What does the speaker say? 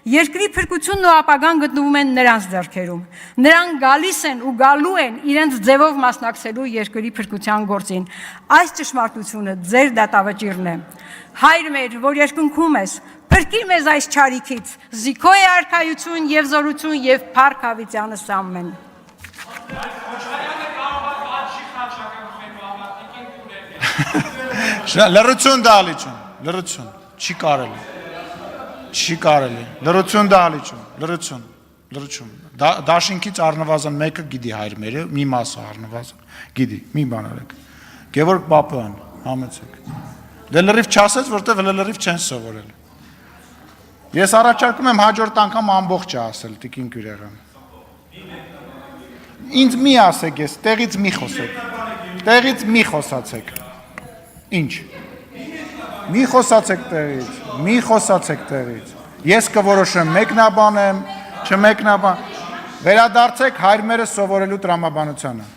Երկրի փրկությունն ու ապագան գտնվում են նրանց ձեռքերում։ Նրանք գալիս են ու գալու են իրենց ձևով մասնակցելու երկրի փրկության գործին։ Այս ճշմարտությունը ձեր դատավճիռն է։ Հայր մեր, որ երկնքում ես, փրկիր մեզ այս չարիքից, զիքո է արքայություն եւ զորություն եւ փառք հավիտյանս ամեն։ Լրություն դալիճուն, լրություն, չի կարելի, լրություն դալիճուն, լրություն, դաշինքից առնվազն մեկը գիդի հայր մերը, մի մասը առնվազն, գիդի, մի բան արեք, Գևորգ Պապյան, համեցեք, դե լրիվ չասեց, որտև լրիվ չեն սովորել, ես առաջարկում եմ հաջորդ անգամ ամբողջ ասել, տիկին Գյուրեղյան, ինձ մի ասեք ես, տեղից մի խոսացեք, ինչ, մի խոսացեք տեղից, ես կորոշեմ մեկնաբանեմ, չմեկնաբան, վերադարձեք հայր մերը սովորելու տրամաբանությանը։